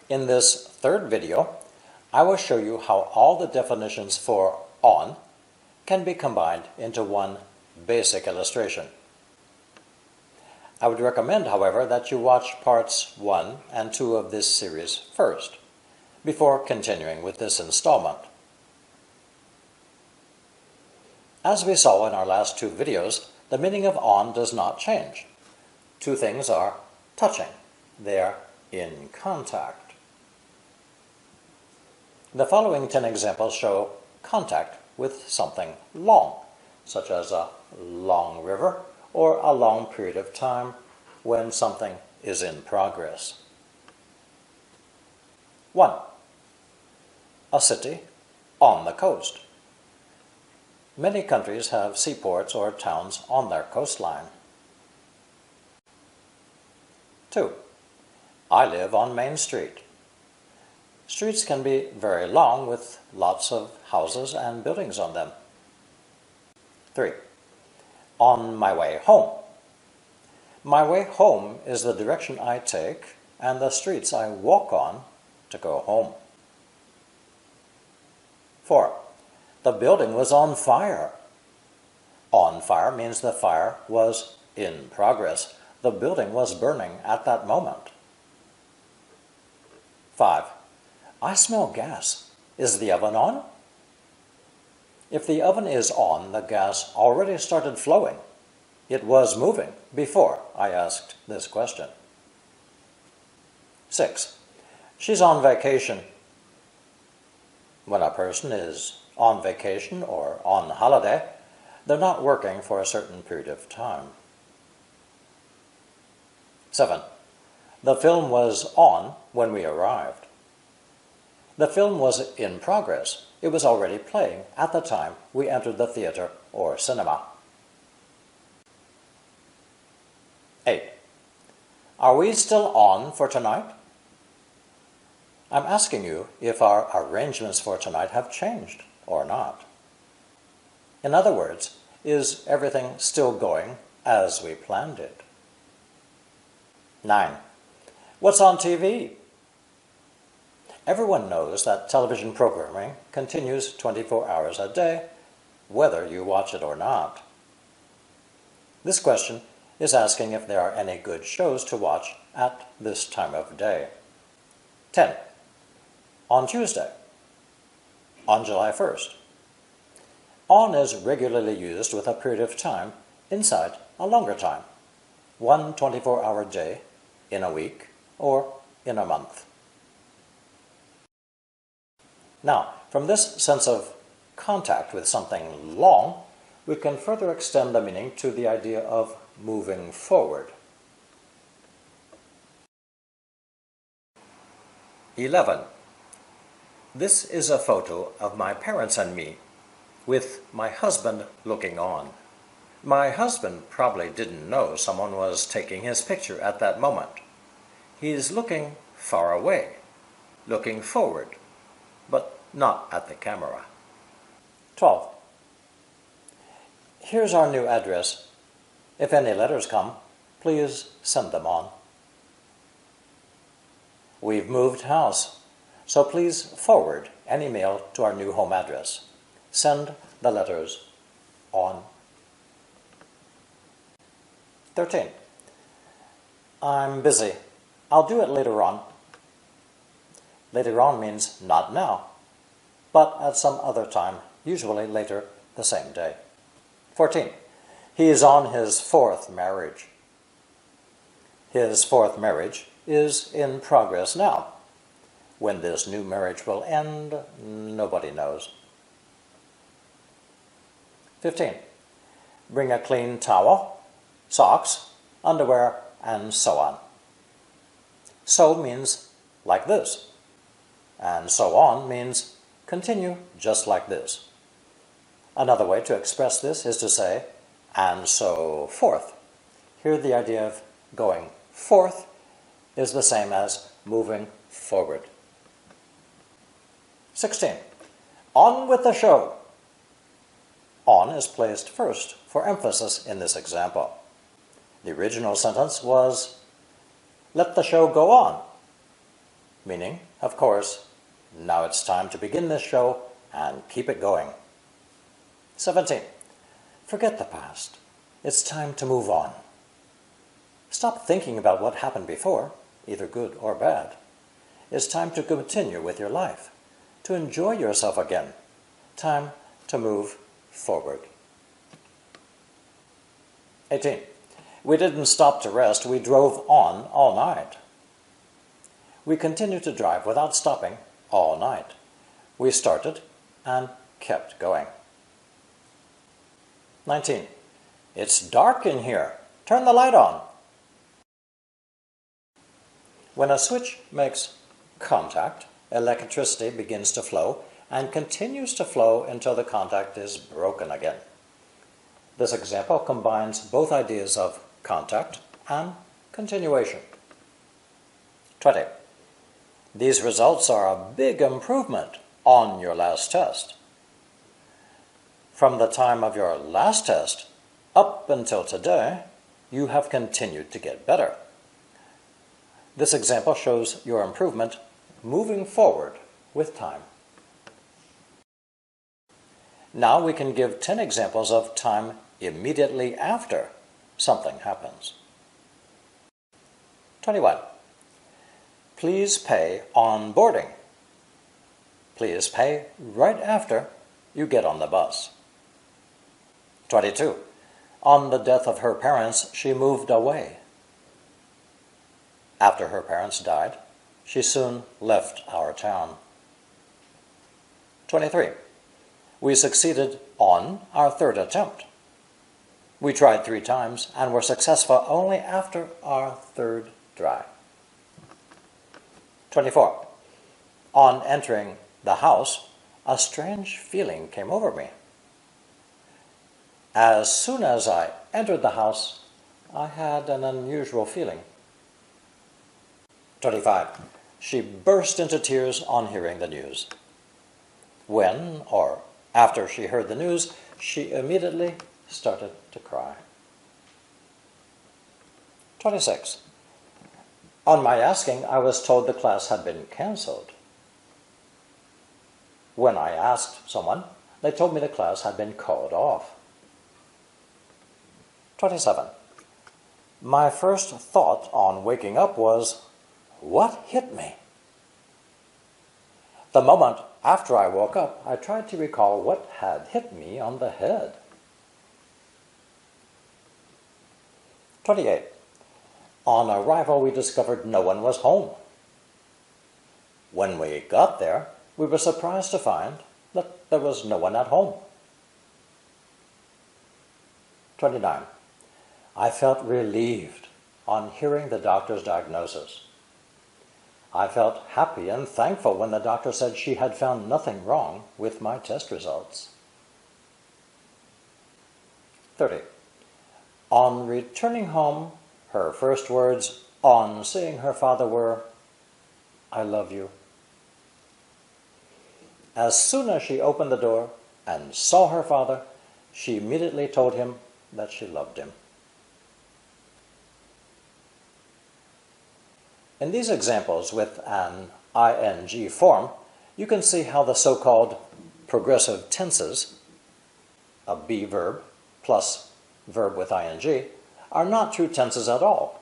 In this third video, I will show you how all the definitions for on can be combined into one basic illustration. I would recommend, however, that you watch parts 1 and 2 of this series first, before continuing with this installment. As we saw in our last two videos, the meaning of on does not change. Two things are touching. They are in contact. The following 10 examples show contact with something long, such as a long river or a long period of time when something is in progress. 1. A city on the coast. Many countries have seaports or towns on their coastline. 2. I live on Main Street. Streets can be very long with lots of houses and buildings on them. 3. On my way home. My way home is the direction I take and the streets I walk on to go home. 4. The building was on fire. On fire means the fire was in progress. The building was burning at that moment. 5. I smell gas. Is the oven on? If the oven is on, the gas already started flowing. It was moving before I asked this question. 6. She's on vacation. When a person is on vacation or on holiday, they're not working for a certain period of time. 7. The film was on when we arrived. The film was in progress. It was already playing at the time we entered the theater or cinema. 8. Are we still on for tonight? I'm asking you if our arrangements for tonight have changed or not. In other words, is everything still going as we planned it? 9. What's on TV? Everyone knows that television programming continues 24 hours a day, whether you watch it or not. This question is asking if there are any good shows to watch at this time of day. 10. On Tuesday. On July 1st. On is regularly used with a period of time inside a longer time, one 24-hour day in a week or in a month. Now, from this sense of contact with something long, we can further extend the meaning to the idea of moving forward. 11. This is a photo of my parents and me, with my husband looking on. My husband probably didn't know someone was taking his picture at that moment. He's looking far away, looking forward, but not at the camera. 12. Here's our new address. If any letters come, please send them on. We've moved house, so please forward any mail to our new home address. Send the letters on. 13. I'm busy. I'll do it later on. Later on means not now, but at some other time, usually later the same day. 14. He is on his fourth marriage. His fourth marriage is in progress now. When this new marriage will end, nobody knows. 15. Bring a clean towel, socks, underwear, and so on. So means like this, and so on means continue just like this. Another way to express this is to say, and so forth. Here the idea of going forth is the same as moving forward. 16. On with the show. On is placed first for emphasis in this example. The original sentence was, let the show go on, meaning, of course, now it's time to begin this show and keep it going. 17. Forget the past. It's time to move on. Stop thinking about what happened before, either good or bad. It's time to continue with your life, to enjoy yourself again. Time to move forward. 18. We didn't stop to rest. We drove on all night. We continued to drive without stopping all night. We started and kept going. 19. It's dark in here. Turn the light on. When a switch makes contact, electricity begins to flow and continues to flow until the contact is broken again. This example combines both ideas of contact and continuation. 20. These results are a big improvement on your last test. From the time of your last test up until today, you have continued to get better. This example shows your improvement moving forward with time. Now we can give 10 examples of time immediately after something happens. 21. Please pay on boarding. Please pay right after you get on the bus. 22. On the death of her parents, she moved away. After her parents died, she soon left our town. 23. We succeeded on our third attempt. We tried 3 times and were successful only after our third try. 24. On entering the house, a strange feeling came over me. As soon as I entered the house, I had an unusual feeling. 25. She burst into tears on hearing the news. When, or after she heard the news, she immediately started to cry. 26. On my asking, I was told the class had been canceled. When I asked someone, they told me the class had been called off. 27. My first thought on waking up was, what hit me? The moment after I woke up, I tried to recall what had hit me on the head. 28. On arrival, we discovered no one was home. When we got there, we were surprised to find that there was no one at home. 29. I felt relieved on hearing the doctor's diagnosis. I felt happy and thankful when the doctor said she had found nothing wrong with my test results. 30. On returning home, her first words on seeing her father were, I love you. As soon as she opened the door and saw her father, she immediately told him that she loved him. In these examples with an ing form, you can see how the so-called progressive tenses, a be verb plus verb with ing, are not true tenses at all,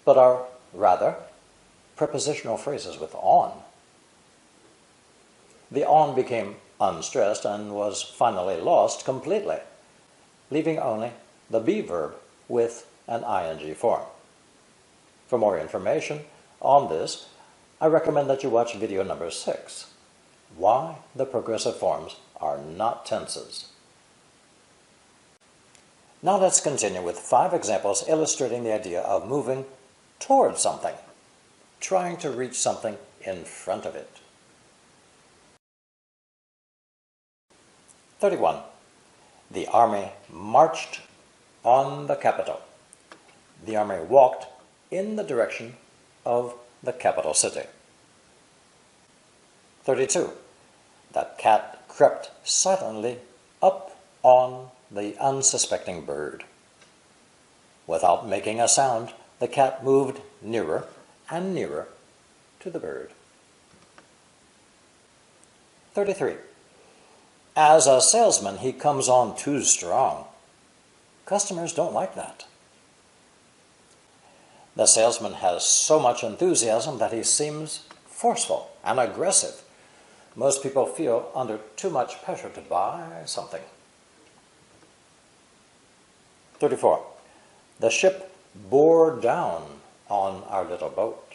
but are rather prepositional phrases with on. The on became unstressed and was finally lost completely, leaving only the be verb with an ing form. For more information on this, I recommend that you watch video number 6, Why the Progressive Forms Are Not Tenses. Now let's continue with 5 examples illustrating the idea of moving towards something, trying to reach something in front of it. 31. The army marched on the capital. The army walked in the direction of the capital city. 32. That cat crept silently up on the unsuspecting bird. Without making a sound, the cat moved nearer and nearer to the bird. 33. As a salesman, he comes on too strong. Customers don't like that. The salesman has so much enthusiasm that he seems forceful and aggressive. Most people feel under too much pressure to buy something. 34. The ship bore down on our little boat.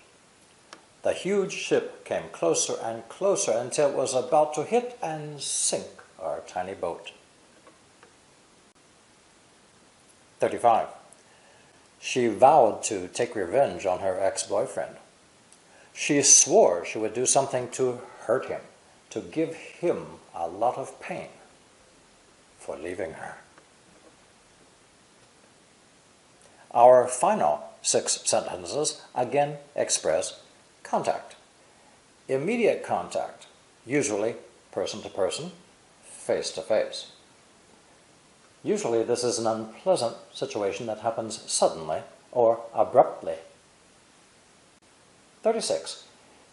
The huge ship came closer and closer until it was about to hit and sink our tiny boat. 35. She vowed to take revenge on her ex-boyfriend. She swore she would do something to hurt him, to give him a lot of pain for leaving her. Our final 6 sentences again express contact. Immediate contact, usually person to person, face to face. Usually this is an unpleasant situation that happens suddenly or abruptly. 36.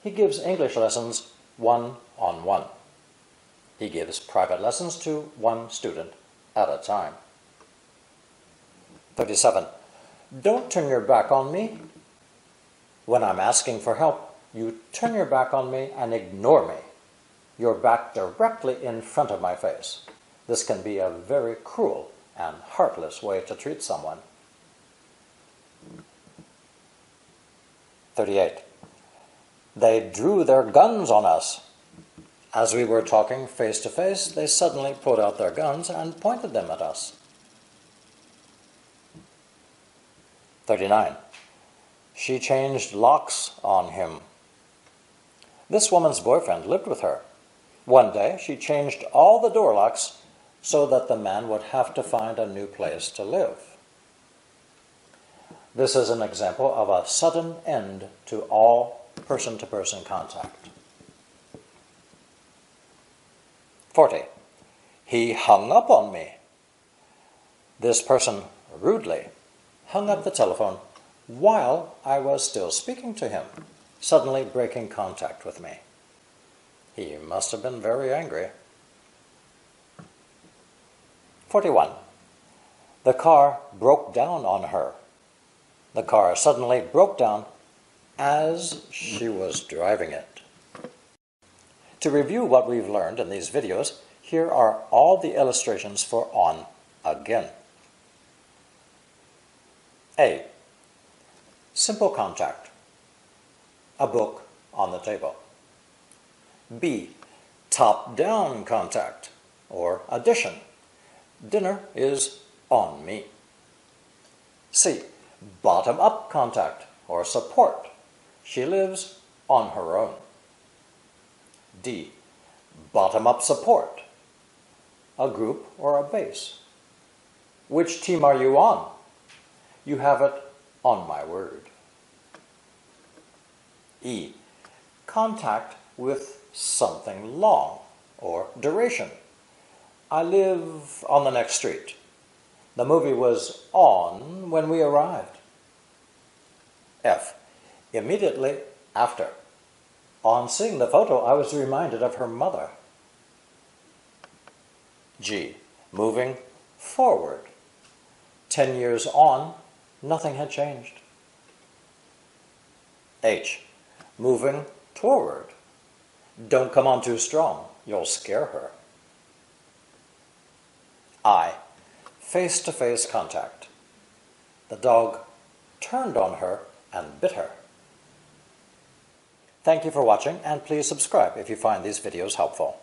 He gives English lessons one-on-one. He gives private lessons to one student at a time. 37. Don't turn your back on me. When I'm asking for help, you turn your back on me and ignore me. Your back directly in front of my face. This can be a very cruel and heartless way to treat someone. 38. They drew their guns on us. As we were talking face to face, they suddenly pulled out their guns and pointed them at us. 39. She changed locks on him. This woman's boyfriend lived with her. One day, she changed all the door locks so that the man would have to find a new place to live. This is an example of a sudden end to all person-to-person contact. 40. He hung up on me. This person rudely hung up the telephone while I was still speaking to him, suddenly breaking contact with me. He must have been very angry. 41. The car broke down on her. The car suddenly broke down as she was driving it. To review what we've learned in these videos, here are all the illustrations for on again. A. Simple contact. A book on the table. B. Top-down contact, or addition. Dinner is on me. C. Bottom-up contact, or support. She lives on her own. D. Bottom-up support. A group or a base. Which team are you on? You have it on my word. E. Contact with something long, or duration. I live on the next street. The movie was on when we arrived. F. Immediately after. On seeing the photo, I was reminded of her mother. G. Moving forward. 10 years on, nothing had changed. H. Moving toward. Don't come on too strong. You'll scare her. I. Face-to-face contact. The dog turned on her and bit her. Thank you for watching, and please subscribe if you find these videos helpful.